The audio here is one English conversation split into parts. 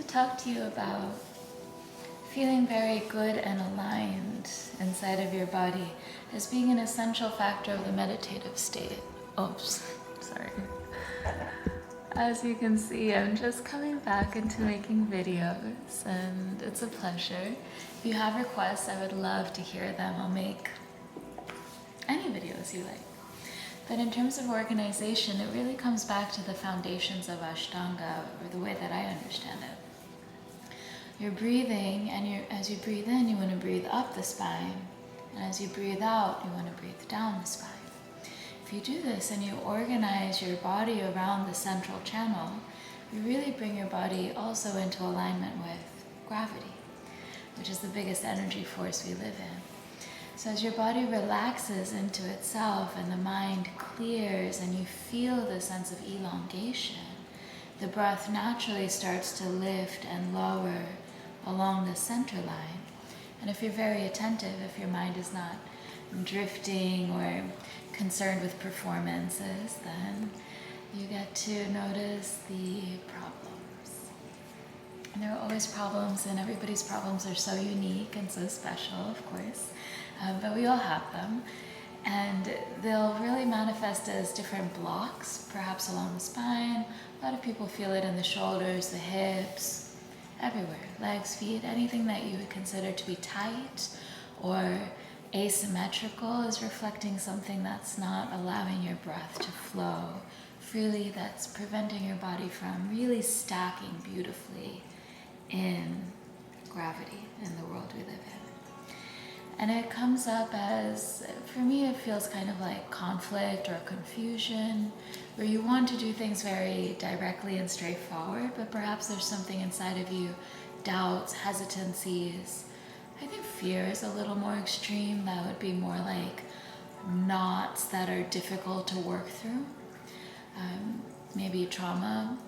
talk to you about feeling very good and aligned inside of your body as being an essential factor of the meditative state. Oops, sorry. As you can see, I'm just coming back into making videos, and it's a pleasure. If you have requests, I would love to hear them. I'll make any videos you like. But in terms of organization, it really comes back to the foundations of Ashtanga, or the way that I understand it. You're breathing, and as you breathe in, you want to breathe up the spine. And as you breathe out, you want to breathe down the spine. If you do this and you organize your body around the central channel, you really bring your body also into alignment with gravity, which is the biggest energy force we live in. So as your body relaxes into itself and the mind clears and you feel the sense of elongation, the breath naturally starts to lift and lower along the center line. And if you're very attentive, if your mind is not drifting or concerned with performances, then you get to notice the problems. And there are always problems, and everybody's problems are so unique and so special, of course, but we all have them. And they'll really manifest as different blocks, perhaps along the spine. A lot of people feel it in the shoulders, the hips, everywhere, legs, feet, anything that you would consider to be tight or asymmetrical is reflecting something that's not allowing your breath to flow freely, that's preventing your body from really stacking beautifully in gravity in the world we live in. And it comes up as, for me, it feels kind of like conflict or confusion, where you want to do things very directly and straightforward, but perhaps there's something inside of you, doubts, hesitancies. I think fear is a little more extreme. That would be more like knots that are difficult to work through. Maybe trauma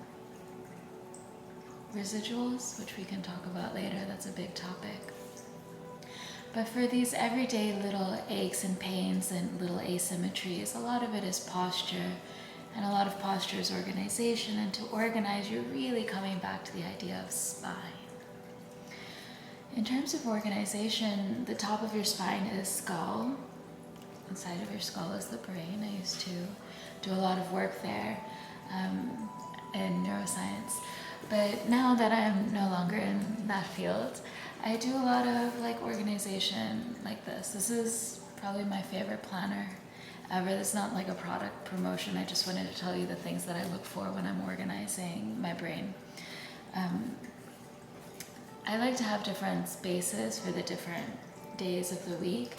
residuals, which we can talk about later. That's a big topic. But for these everyday little aches and pains and little asymmetries, a lot of it is posture, and a lot of posture is organization. And to organize, you're really coming back to the idea of spine. In terms of organization, the top of your spine is skull. Inside of your skull is the brain. I used to do a lot of work there in neuroscience. But now that I'm no longer in that field, I do a lot of organization like this. This is probably my favorite planner ever. It's not like a product promotion. I just wanted to tell you the things that I look for when I'm organizing my brain. I like to have different spaces for the different days of the week,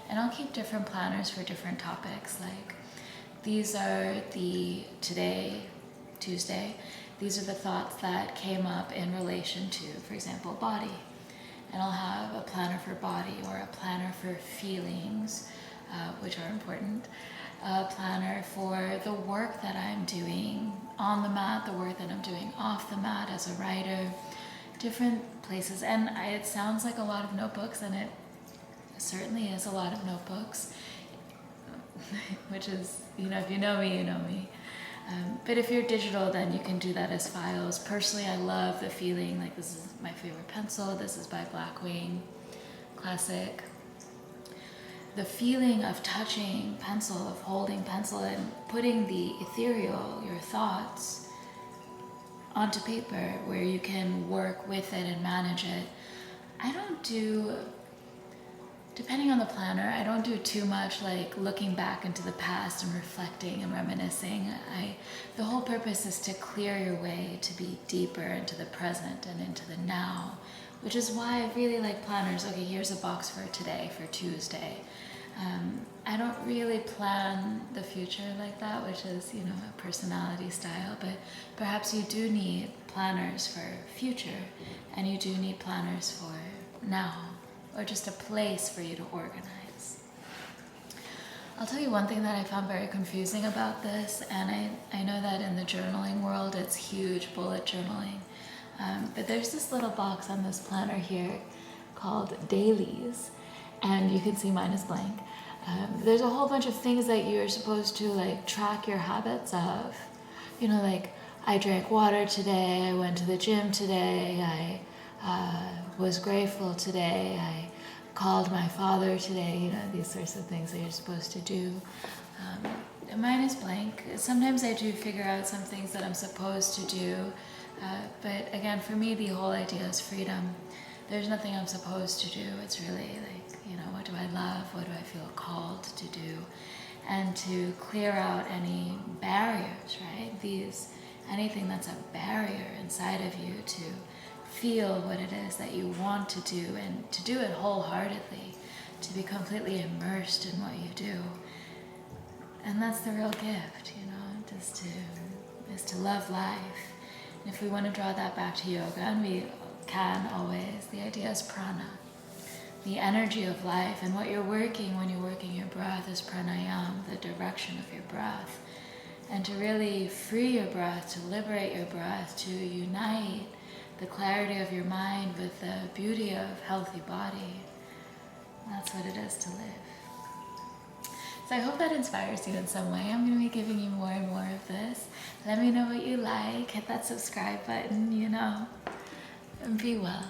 and I'll keep different planners for different topics. Like these are today, Tuesday, these are the thoughts that came up in relation to, for example, body. And I'll have a planner for body or a planner for feelings, which are important, a planner for the work that I'm doing on the mat, the work that I'm doing off the mat as a writer, different places. And it sounds like a lot of notebooks, and it certainly is a lot of notebooks, which is, if you know me, you know me. But if you're digital, then you can do that as files. Personally, I love the feeling, like this is my favorite pencil, this is by Blackwing, classic. The feeling of touching pencil, of holding pencil and putting the ethereal, your thoughts, onto paper where you can work with it and manage it. I don't do, depending on the planner, I don't do too much like looking back into the past and reflecting and reminiscing. The whole purpose is to clear your way to be deeper into the present and into the now, which is why I really like planners. Okay, here's a box for today, for Tuesday. I don't really plan the future like that, which is, a personality style, but perhaps you do need planners for future, and you do need planners for now, or just a place for you to organize. I'll tell you one thing that I found very confusing about this, and I know that in the journaling world it's huge, bullet journaling, but there's this little box on this planner here called dailies, and you can see mine is blank. There's a whole bunch of things that you're supposed to track your habits of, I drank water today, I went to the gym today, I was grateful today, I called my father today, you know, these sorts of things that you're supposed to do. Mine is blank. Sometimes I do figure out some things that I'm supposed to do, but again, for me, the whole idea is freedom. There's nothing I'm supposed to do. It's really like, you know, what do I love? What do I feel called to do? And to clear out any barriers, right? Anything that's a barrier inside of you to feel what it is that you want to do and to do it wholeheartedly, to be completely immersed in what you do. And that's the real gift, you know, is to love life. And if we want to draw that back to yoga, and we can always, the idea is prana, the energy of life. And what you're working when you're working your breath is pranayama, the direction of your breath. And to really free your breath, to liberate your breath, to unite the clarity of your mind with the beauty of healthy body. That's what it is to live. So I hope that inspires you in some way. I'm going to be giving you more and more of this. Let me know what you like. Hit that subscribe button, you know, and be well.